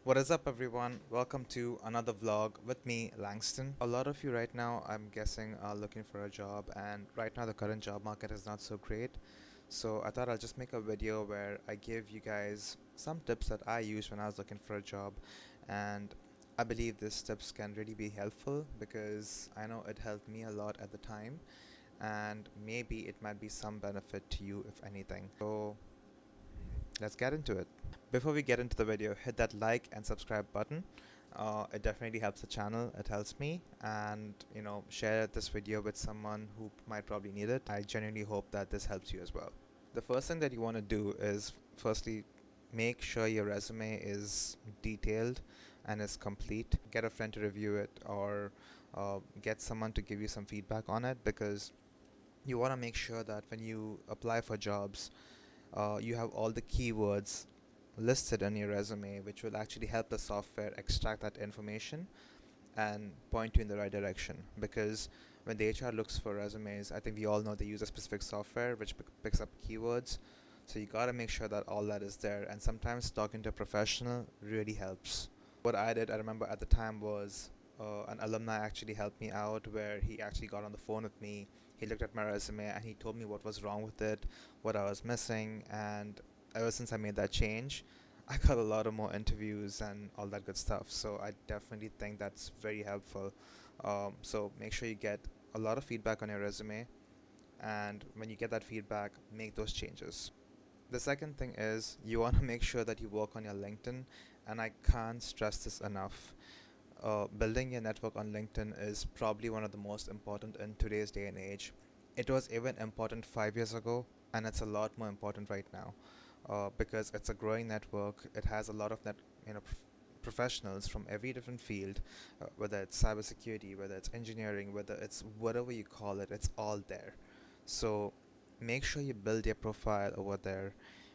What is up, everyone? Welcome to another vlog with me, Langston. A lot of you right now, I'm guessing, are looking for a job, and right now the current job market is not so great. So I thought I'll just make a video where I give you guys some tips that I used when I was looking for a job, and I believe these tips can really be helpful because I know it helped me a lot at the time, and maybe it might be some benefit to you if anything. So let's get into it. Before we get into the video, hit that like and subscribe button. It definitely helps the channel, it helps me, and share this video with someone who might probably need it. I genuinely hope that this helps you as well. The first thing that you want to do is firstly make sure your resume is detailed and is complete. Get a friend to review it, or get someone to give you some feedback on it, because you want to make sure that when you apply for jobs, you have all the keywords listed on your resume, which will actually help the software extract that information and point you in the right direction. Because when the HR looks for resumes, I think we all know they use a specific software which picks up keywords. So you gotta make sure that all that is there, and sometimes talking to a professional really helps. What I did, I remember at the time, was an alumni actually helped me out, where he actually got on the phone with me. He looked at my resume and he told me what was wrong with it, what I was missing, and ever since I made that change, I got a lot of more interviews and all that good stuff. So I definitely think that's very helpful. So make sure you get a lot of feedback on your resume, and when you get that feedback, make those changes. The second thing is you want to make sure that you work on your LinkedIn, and I can't stress this enough. Building your network on LinkedIn is probably one of the most important in today's day and age. It was even important 5 years ago, and it's a lot more important right now, because it's a growing network. It has a lot of professionals from every different field, whether it's cybersecurity, whether it's engineering, whether it's whatever you call it, it's all there. So make sure you build your profile over there.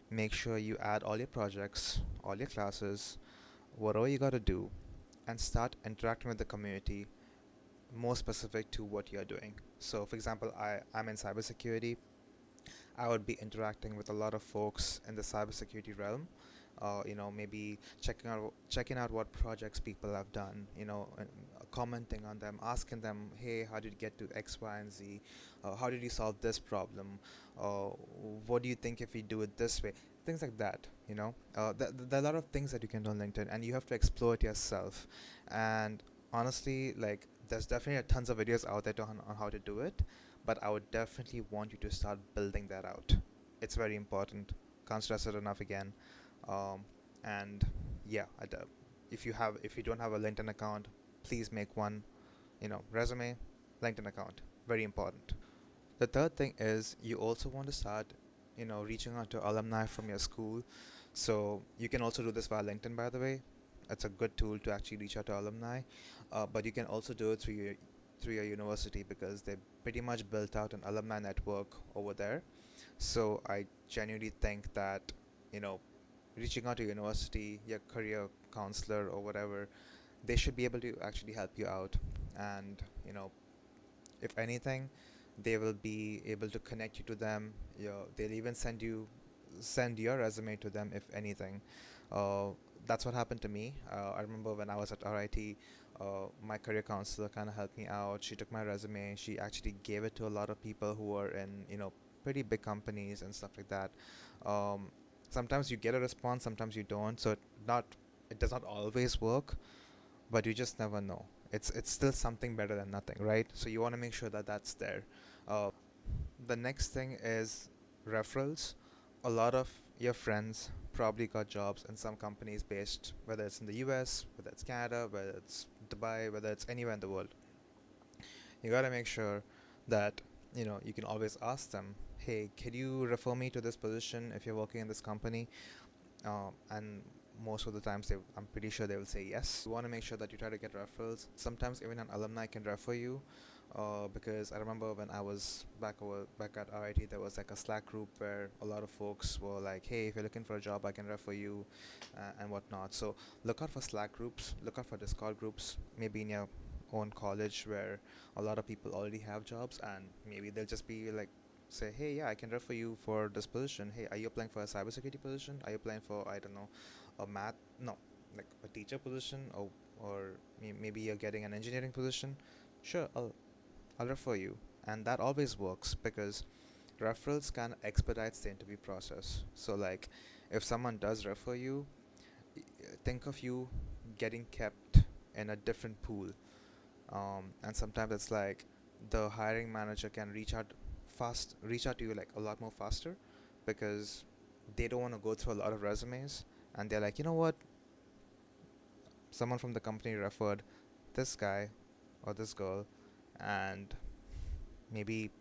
Make sure you add all your projects, all your classes, whatever you got to do, and start interacting with the community more specific to what you're doing. So for example, I'm in cybersecurity. I would be interacting with a lot of folks in the cybersecurity realm. Maybe checking out what projects people have done. And commenting on them, asking them, hey, how did you get to X, Y, and Z? How did you solve this problem? What do you think if we do it this way? Things like that. There are a lot of things that you can do on LinkedIn, and you have to explore it yourself. And honestly, like, there's definitely tons of videos out there on how to do it, but I would definitely want you to start building that out. It's very important. Can't stress it enough again. And yeah, if you don't have a LinkedIn account, please make one. Resume, LinkedIn account, very important. The third thing is you also want to start, reaching out to alumni from your school. So you can also do this via LinkedIn, by the way. It's a good tool to actually reach out to alumni, but you can also do it through your university, because they pretty much built out an alumni network over there. So I genuinely think that, you know reaching out to university, your career counselor or whatever, they should be able to actually help you out. And if anything, they will be able to connect you to them. They'll even send your resume to them if anything. uh, that's what happened to me. I remember when I was at RIT, my career counselor kind of helped me out. She took my resume, she actually gave it to a lot of people who were in pretty big companies and stuff like that. um, Sometimes you get a response, sometimes you don't, so it does not always work, but you just never know. It's still something better than nothing, right? So you want to make sure that that's there. The next thing is referrals. A lot of your friends probably got jobs in some companies based, whether it's in the US, whether it's Canada, whether it's Dubai, whether it's anywhere in the world. You got to make sure that you can always ask them, hey, can you refer me to this position if you're working in this company? And most of the times I'm pretty sure they will say yes. You want to make sure that you try to get referrals. Sometimes even an alumni can refer you, because I remember when I was back at RIT, there was like a Slack group where a lot of folks were like, hey, if you're looking for a job, I can refer you, and whatnot. So look out for Slack groups, look out for Discord groups, maybe in your own college, where a lot of people already have jobs, and maybe they'll just be like, say, hey, yeah, I can refer you for this position. Hey, are you applying for a cybersecurity position? Are you applying for, I don't know, a math? No, like a teacher position, or maybe you're getting an engineering position, sure, I'll refer you. And that always works because referrals can expedite the interview process. So like if someone does refer you, think of you getting kept in a different pool. And sometimes it's like the hiring manager can reach out to you like a lot more faster, because they don't want to go through a lot of resumes, and they're like, you know what, someone from the company referred this guy or this girl, and maybe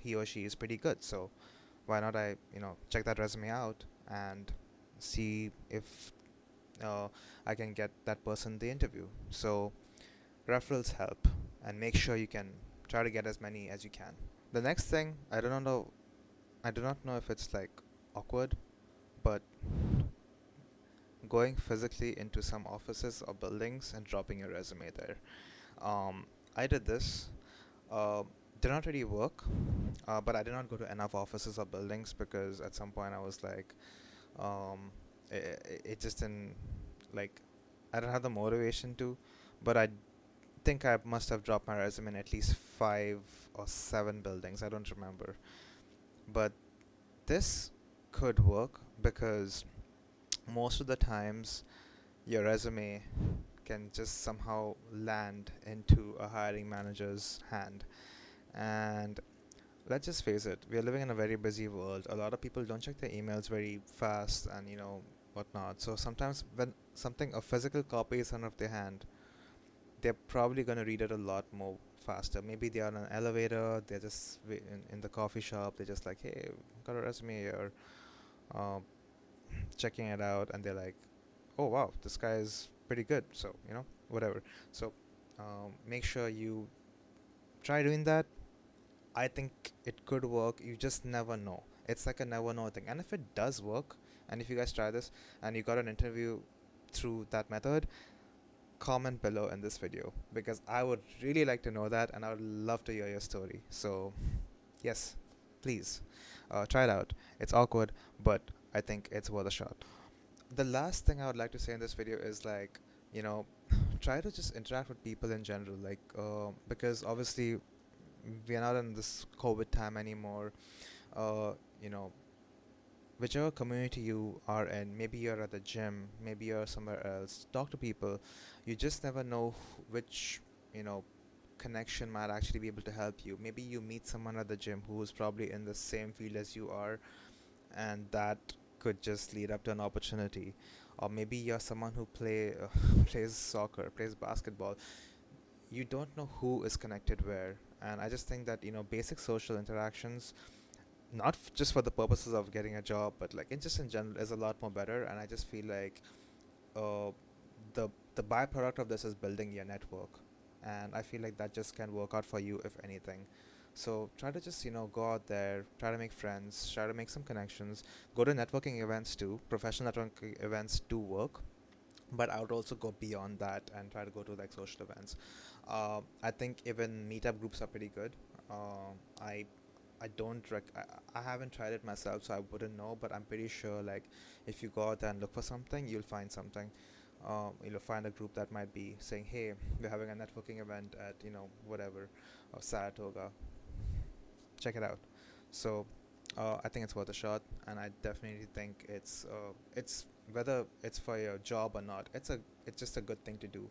he or she is pretty good, so why not I check that resume out and see if uh, I can get that person the interview. So referrals help, and make sure you can try to get as many as you can. The next thing, I do not know if it's like awkward, but going physically into some offices or buildings and dropping your resume there. Um, I did this. Uh, did not really work, but I did not go to enough offices or buildings because at some point I was like, um, it just didn't, like, I don't have the motivation to, but I think I must have dropped my resume in at least 5 or 7 buildings. I don't remember, but this could work because most of the times your resume can just somehow land into a hiring manager's hand. And let's just face it, we are living in a very busy world. A lot of people don't check their emails very fast and whatnot. So sometimes when something, a physical copy is in of their hand, they're probably going to read it a lot more faster. Maybe they are on an elevator, they're just in the coffee shop, they're just like, hey, got a resume here, uh, checking it out, and they're like, oh wow, this guy is pretty good. So whatever. So make sure you try doing that. I think it could work. You just never know. It's like a never know thing. And if it does work, and if you guys try this and you got an interview through that method, comment below in this video, because I would really like to know that, and I would love to hear your story. So yes, please try it out. It's awkward, but I think it's worth a shot. The last thing I would like to say in this video is like, you know, try to just interact with people in general, like because obviously we are not in this COVID time anymore. uh, you know whichever community you are in, maybe you're at the gym, maybe you're somewhere else, talk to people. You just never know which you know connection might actually be able to help you. Maybe you meet someone at the gym who is probably in the same field as you are, and that could just lead up to an opportunity. Or maybe you're someone who plays soccer, plays basketball. You don't know who is connected where. And I just think that basic social interactions, not just for the purposes of getting a job, but like just in general, is a lot more better. And I just feel like uh, the byproduct of this is building your network, and I feel like that just can work out for you if anything. So try to just go out there, try to make friends, try to make some connections. Go to networking events too. Professional networking events do work, but I would also go beyond that and try to go to like social events. I think even meetup groups are pretty good. I don't I haven't tried it myself, so I wouldn't know, but I'm pretty sure like if you go out there and look for something, you'll find something. You'll find a group that might be saying, hey, we're having a networking event at whatever, or Saratoga, check it out. So I think it's worth a shot, and I definitely think it's whether it's for your job or not, it's just a good thing to do.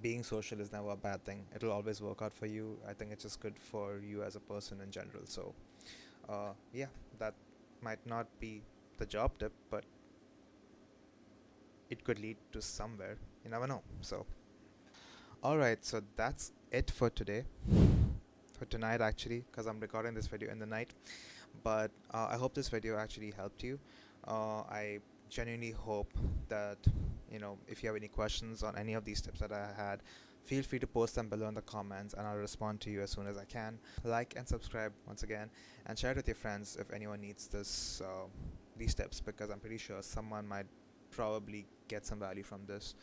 Being social is never a bad thing. It'll always work out for you. I think it's just good for you as a person in general. So yeah, that might not be the job tip, but it could lead to somewhere. You never know. So all right, so that's it for today, for tonight actually, because I'm recording this video in the night. But I hope this video actually helped you. I genuinely hope that if you have any questions on any of these tips that I had, feel free to post them below in the comments, and I'll respond to you as soon as I can. Like and subscribe once again, and share it with your friends if anyone needs these tips, because I'm pretty sure someone might probably get some value from this.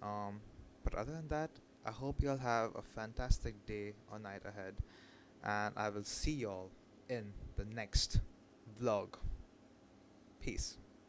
But other than that, I hope you all have a fantastic day or night ahead, and I will see y'all in the next vlog. Peace.